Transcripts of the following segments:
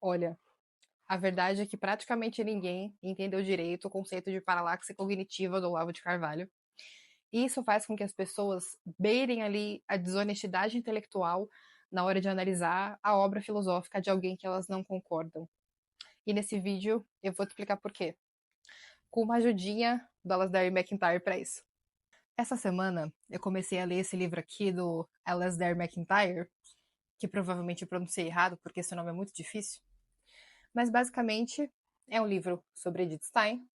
Olha, a verdade é que praticamente ninguém entendeu direito o conceito de paralaxe cognitiva do Olavo de Carvalho. E isso faz com que as pessoas beirem ali a desonestidade intelectual na hora de analisar a obra filosófica de alguém que elas não concordam. E nesse vídeo eu vou te explicar por quê. Com uma ajudinha do Alasdair MacIntyre para isso. Essa semana eu comecei a ler esse livro aqui do Alasdair MacIntyre, que provavelmente eu pronunciei errado porque esse nome é muito difícil, mas basicamente é um livro sobre Edith Stein,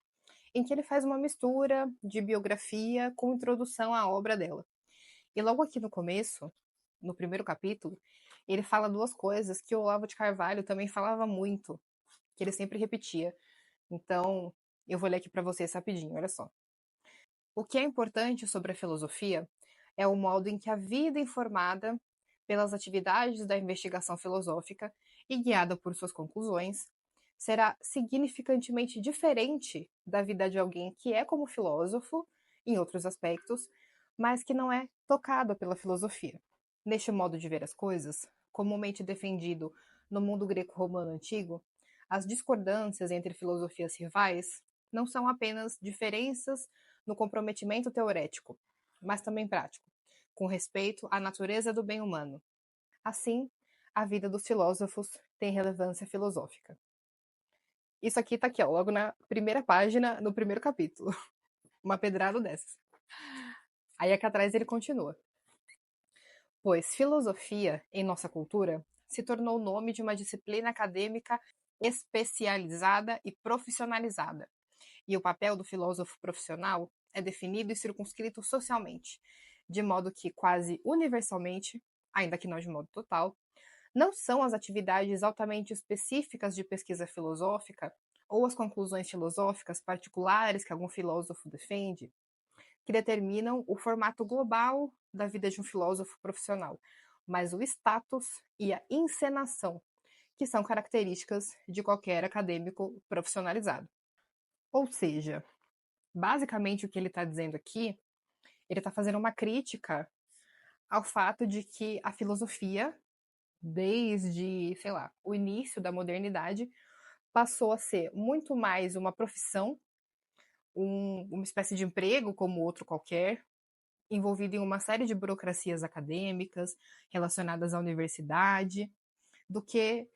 em que ele faz uma mistura de biografia com introdução à obra dela. E logo aqui no começo, no primeiro capítulo, ele fala duas coisas que o Olavo de Carvalho também falava muito, que ele sempre repetia. Então, eu vou ler aqui para vocês rapidinho, olha só. O que é importante sobre a filosofia é o modo em que a vida informada pelas atividades da investigação filosófica e guiada por suas conclusões será significantemente diferente da vida de alguém que é como filósofo em outros aspectos, mas que não é tocado pela filosofia. Neste modo de ver as coisas, comumente defendido no mundo greco-romano antigo, as discordâncias entre filosofias rivais não são apenas diferenças no comprometimento teorético, mas também prático, com respeito à natureza do bem humano. Assim, a vida dos filósofos tem relevância filosófica. Isso aqui tá aqui, ó, logo na primeira página, no primeiro capítulo. Uma pedrada dessas. Aí aqui atrás ele continua. Pois filosofia, em nossa cultura, se tornou o nome de uma disciplina acadêmica especializada e profissionalizada. E o papel do filósofo profissional é definido e circunscrito socialmente, de modo que quase universalmente, ainda que não de modo total, não são as atividades altamente específicas de pesquisa filosófica ou as conclusões filosóficas particulares que algum filósofo defende que determinam o formato global da vida de um filósofo profissional, mas o status e a encenação, que são características de qualquer acadêmico profissionalizado. Ou seja, basicamente o que ele está dizendo aqui, ele está fazendo uma crítica ao fato de que a filosofia, desde, sei lá, o início da modernidade, passou a ser muito mais uma profissão, uma espécie de emprego como outro qualquer, envolvido em uma série de burocracias acadêmicas relacionadas à universidade, do que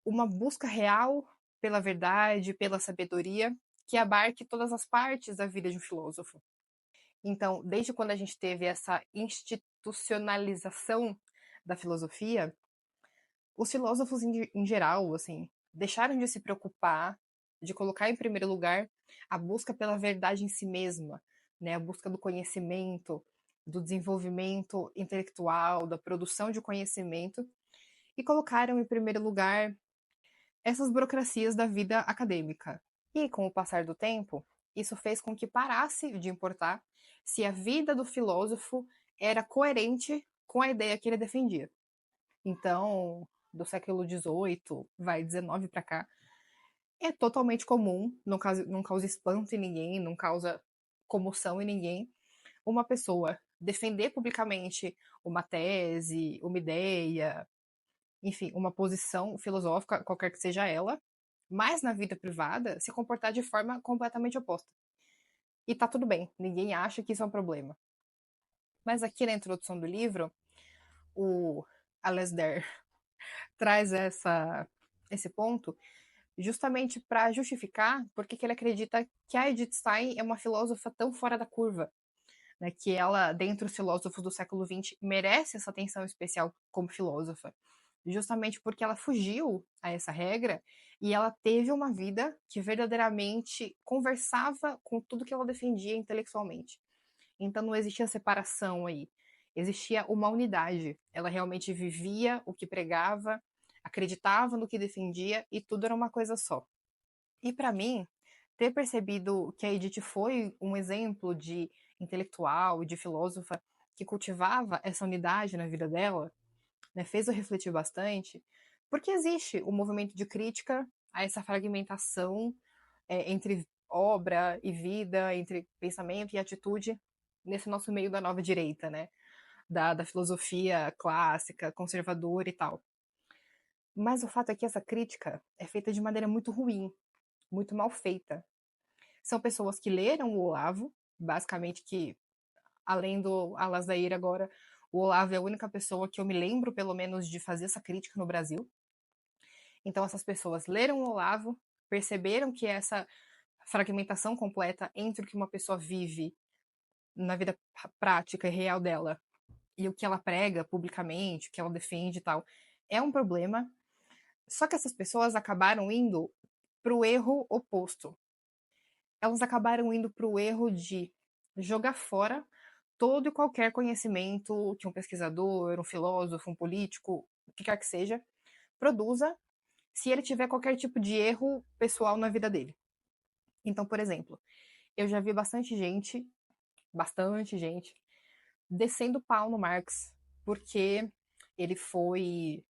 uma busca real pela verdade, pela sabedoria, que abarque todas as partes da vida de um filósofo. Então, desde quando a gente teve essa institucionalização da filosofia, os filósofos em geral, assim, deixaram de se preocupar, de colocar em primeiro lugar a busca pela verdade em si mesma, né? A busca do conhecimento, do desenvolvimento intelectual, da produção de conhecimento, e colocaram em primeiro lugar essas burocracias da vida acadêmica. E com o passar do tempo, isso fez com que parasse de importar se a vida do filósofo era coerente com a ideia que ele defendia. Então, do século XVIII, vai 19 para cá, é totalmente comum, não causa espanto em ninguém, não causa comoção em ninguém, uma pessoa defender publicamente uma tese, uma ideia, enfim, uma posição filosófica, qualquer que seja ela, mas na vida privada se comportar de forma completamente oposta. E tá tudo bem, ninguém acha que isso é um problema. Mas aqui na introdução do livro, o Alasdair traz esse ponto justamente para justificar porque que ele acredita que a Edith Stein é uma filósofa tão fora da curva, né, que ela, dentre os filósofos do século XX, merece essa atenção especial como filósofa, justamente porque ela fugiu a essa regra e ela teve uma vida que verdadeiramente conversava com tudo que ela defendia intelectualmente. Então não existia separação aí, existia uma unidade. Ela realmente vivia o que pregava, acreditava no que defendia e tudo era uma coisa só. E para mim, ter percebido que a Edith foi um exemplo de intelectual e de filósofa que cultivava essa unidade na vida dela, né, fez eu refletir bastante, porque existe um movimento de crítica a essa fragmentação entre obra e vida, entre pensamento e atitude, nesse nosso meio da nova direita, né? Da filosofia clássica, conservadora e tal. Mas o fato é que essa crítica é feita de maneira muito ruim, muito mal feita. São pessoas que leram o Olavo, basicamente que, além do Alazair agora, o Olavo é a única pessoa que eu me lembro, pelo menos, de fazer essa crítica no Brasil. Então essas pessoas leram o Olavo, perceberam que essa fragmentação completa entre o que uma pessoa vive na vida prática e real dela e o que ela prega publicamente, o que ela defende e tal, é um problema. Só que essas pessoas acabaram indo para o erro oposto. Elas acabaram indo para o erro de jogar fora todo e qualquer conhecimento que um pesquisador, um filósofo, um político, o que quer que seja, produza se ele tiver qualquer tipo de erro pessoal na vida dele. Então, por exemplo, eu já vi bastante gente, descendo pau no Marx, porque ele foi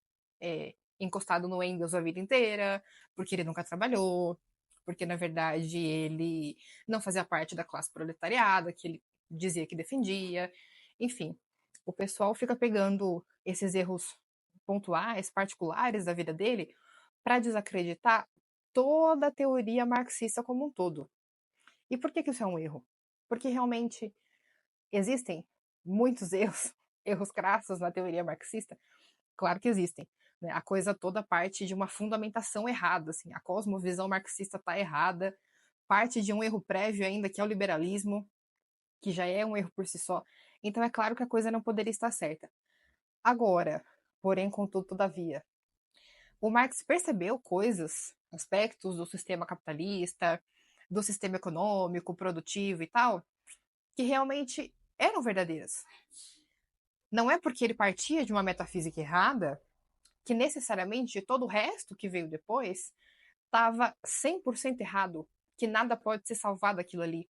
encostado no Engels a vida inteira, porque ele nunca trabalhou, porque na verdade ele não fazia parte da classe proletariada que ele dizia que defendia. Enfim, o pessoal fica pegando esses erros pontuais, particulares da vida dele, para desacreditar toda a teoria marxista como um todo. E por que isso é um erro? Porque realmente existem muitos erros, erros crassos na teoria marxista. Claro que existem. Né? A coisa toda parte de uma fundamentação errada. Assim, a cosmovisão marxista está errada, parte de um erro prévio ainda, que é o liberalismo, que já é um erro por si só. Então é claro que a coisa não poderia estar certa. Agora, porém, contudo, todavia, o Marx percebeu coisas, aspectos do sistema capitalista, do sistema econômico, produtivo e tal, que realmente eram verdadeiras. Não é porque ele partia de uma metafísica errada que necessariamente todo o resto que veio depois estava 100% errado, que nada pode ser salvado daquilo ali.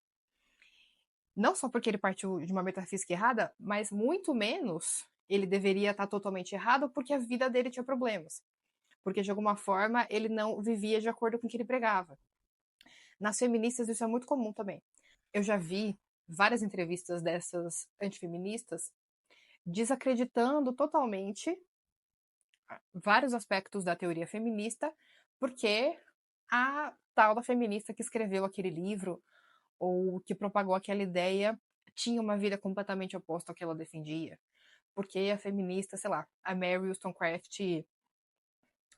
Não só porque ele partiu de uma metafísica errada, mas muito menos ele deveria estar totalmente errado porque a vida dele tinha problemas. Porque, de alguma forma, ele não vivia de acordo com o que ele pregava. Nas feministas, isso é muito comum também. Eu já vi várias entrevistas dessas antifeministas desacreditando totalmente vários aspectos da teoria feminista, porque a tal da feminista que escreveu aquele livro ou que propagou aquela ideia tinha uma vida completamente oposta ao que ela defendia. Porque a feminista, sei lá, a Mary Wollstonecraft,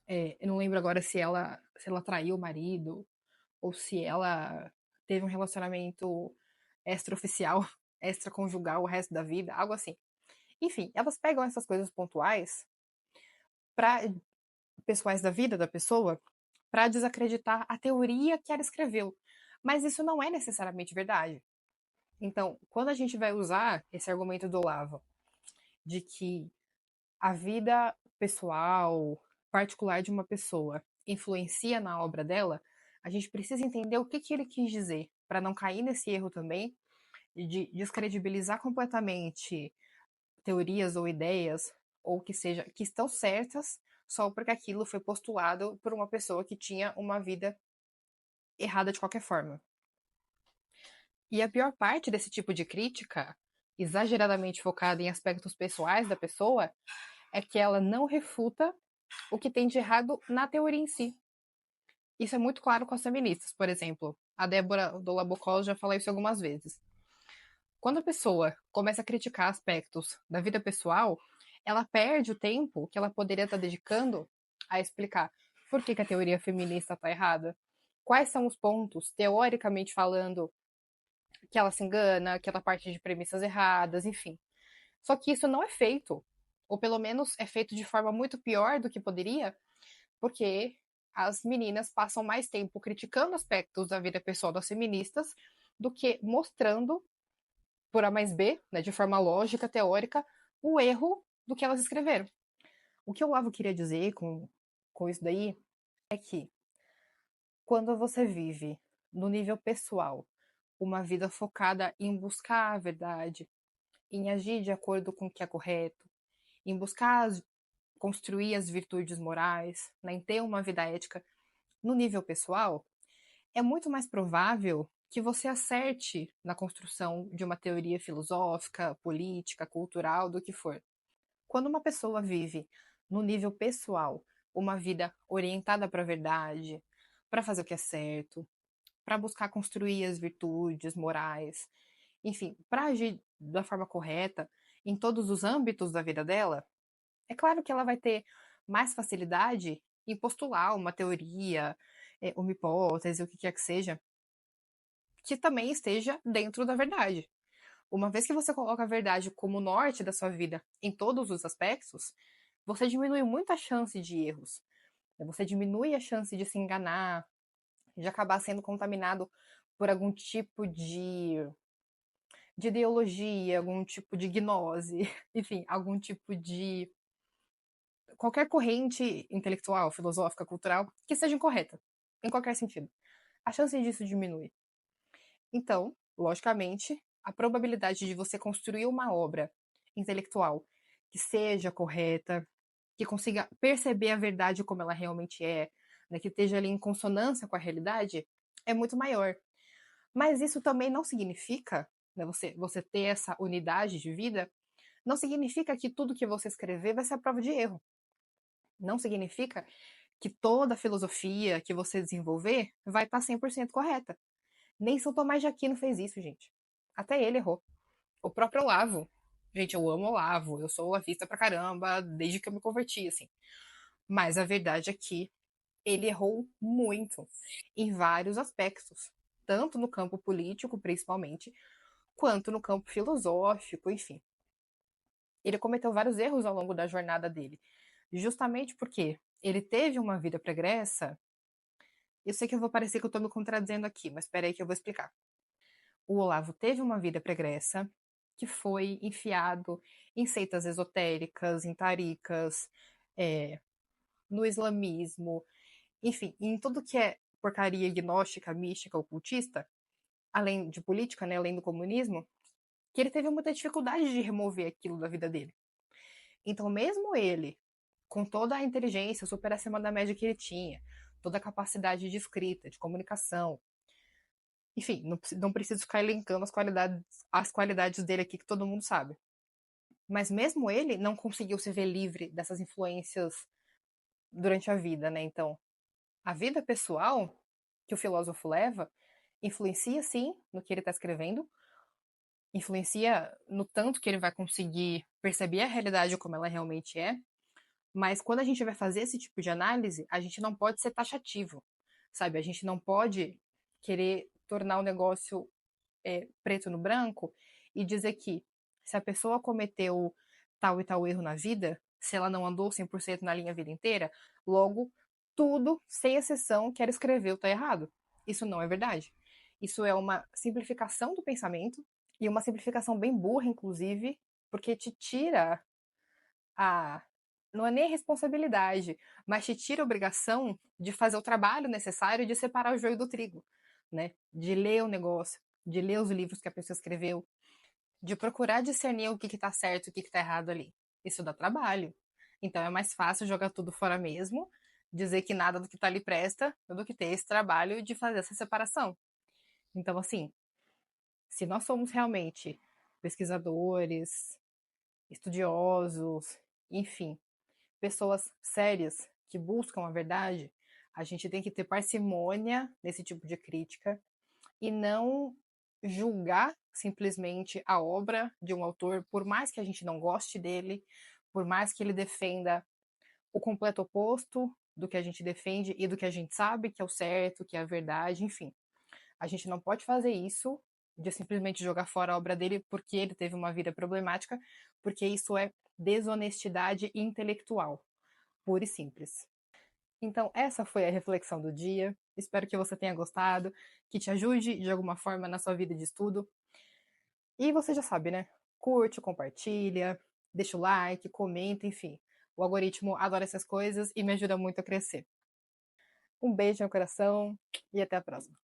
eu não lembro agora se ela traiu o marido ou se ela teve um relacionamento extraoficial, extraconjugal o resto da vida, algo assim. Enfim, elas pegam essas coisas pontuais para pessoais da vida da pessoa para desacreditar a teoria que ela escreveu. Mas isso não é necessariamente verdade. Então, quando a gente vai usar esse argumento do Olavo de que a vida pessoal, particular de uma pessoa influencia na obra dela, a gente precisa entender o que ele quis dizer, para não cair nesse erro também de descredibilizar completamente teorias ou ideias, ou que seja, que estão certas só porque aquilo foi postulado por uma pessoa que tinha uma vida errada de qualquer forma. E a pior parte desse tipo de crítica, exageradamente focada em aspectos pessoais da pessoa, é que ela não refuta o que tem de errado na teoria em si. Isso é muito claro com as feministas, por exemplo. A Débora Dolabocol já falou isso algumas vezes. Quando a pessoa começa a criticar aspectos da vida pessoal, ela perde o tempo que ela poderia estar dedicando a explicar por que a teoria feminista está errada, quais são os pontos, teoricamente falando, que ela se engana, que ela parte de premissas erradas, enfim. Só que isso não é feito, ou pelo menos é feito de forma muito pior do que poderia, porque as meninas passam mais tempo criticando aspectos da vida pessoal das feministas do que mostrando, por A mais B, né, de forma lógica, teórica, o erro do que elas escreveram. O que o Olavo queria dizer com isso daí é que quando você vive no nível pessoal uma vida focada em buscar a verdade, em agir de acordo com o que é correto, em buscar construir as virtudes morais, né, em ter uma vida ética no nível pessoal, é muito mais provável que você acerte na construção de uma teoria filosófica, política, cultural, do que for. Quando uma pessoa vive no nível pessoal uma vida orientada para a verdade, para fazer o que é certo, para buscar construir as virtudes morais, enfim, para agir da forma correta em todos os âmbitos da vida dela, é claro que ela vai ter mais facilidade em postular uma teoria, uma hipótese, o que quer que seja, que também esteja dentro da verdade. Uma vez que você coloca a verdade como norte da sua vida em todos os aspectos, você diminui muito a chance de erros. Você diminui a chance de se enganar, de acabar sendo contaminado por algum tipo de ideologia, algum tipo de gnose, enfim, algum tipo de qualquer corrente intelectual, filosófica, cultural, que seja incorreta, em qualquer sentido. A chance disso diminui. Então, logicamente, a probabilidade de você construir uma obra intelectual que seja correta, que consiga perceber a verdade como ela realmente é, né, que esteja ali em consonância com a realidade, é muito maior. Mas isso também não significa, né, você ter essa unidade de vida, não significa que tudo que você escrever vai ser a prova de erro. Não significa que toda a filosofia que você desenvolver vai estar 100% correta. Nem São Tomás de Aquino fez isso, gente. Até ele errou. O próprio Olavo. Gente, eu amo Olavo. Eu sou olavista pra caramba desde que eu me converti, assim. Mas a verdade é que ele errou muito em vários aspectos. Tanto no campo político, principalmente, quanto no campo filosófico, enfim. Ele cometeu vários erros ao longo da jornada dele. Justamente porque ele teve uma vida pregressa. Eu sei que eu vou parecer que eu tô me contradizendo aqui, mas espera aí que eu vou explicar. O Olavo teve uma vida pregressa que foi enfiado em seitas esotéricas, em taricas, no islamismo, enfim, em tudo que é porcaria gnóstica, mística, ocultista, além de política, né, além do comunismo, que ele teve muita dificuldade de remover aquilo da vida dele. Então, mesmo ele, com toda a inteligência super acima da média que ele tinha, toda a capacidade de escrita, de comunicação, enfim, não preciso ficar elencando as qualidades dele aqui que todo mundo sabe. Mas mesmo ele não conseguiu se ver livre dessas influências durante a vida, né? Então, a vida pessoal que o filósofo leva influencia sim no que ele está escrevendo, influencia no tanto que ele vai conseguir perceber a realidade como ela realmente é, mas quando a gente vai fazer esse tipo de análise, a gente não pode ser taxativo, sabe? A gente não pode querer tornar o negócio preto no branco e dizer que se a pessoa cometeu tal e tal erro na vida, se ela não andou 100% na linha a vida inteira, logo tudo, sem exceção, que ela escreveu está errado. Isso não é verdade. Isso é uma simplificação do pensamento e uma simplificação bem burra, inclusive, porque te tira a não é nem responsabilidade, mas te tira a obrigação de fazer o trabalho necessário de separar o joio do trigo, né? De ler o negócio, de ler os livros que a pessoa escreveu, de procurar discernir o que está certo e o que está errado ali. Isso dá trabalho. Então é mais fácil jogar tudo fora mesmo, dizer que nada do que está ali presta, do que ter esse trabalho de fazer essa separação. Então, assim, se nós somos realmente pesquisadores, estudiosos, enfim, pessoas sérias que buscam a verdade, a gente tem que ter parcimônia nesse tipo de crítica e não julgar simplesmente a obra de um autor, por mais que a gente não goste dele, por mais que ele defenda o completo oposto do que a gente defende e do que a gente sabe que é o certo, que é a verdade, enfim. A gente não pode fazer isso de simplesmente jogar fora a obra dele porque ele teve uma vida problemática, porque isso é desonestidade intelectual, pura e simples. Então, essa foi a reflexão do dia. Espero que você tenha gostado, que te ajude de alguma forma na sua vida de estudo. E você já sabe, né? Curte, compartilha, deixa o like, comenta, enfim. O algoritmo adora essas coisas e me ajuda muito a crescer. Um beijo no coração e até a próxima.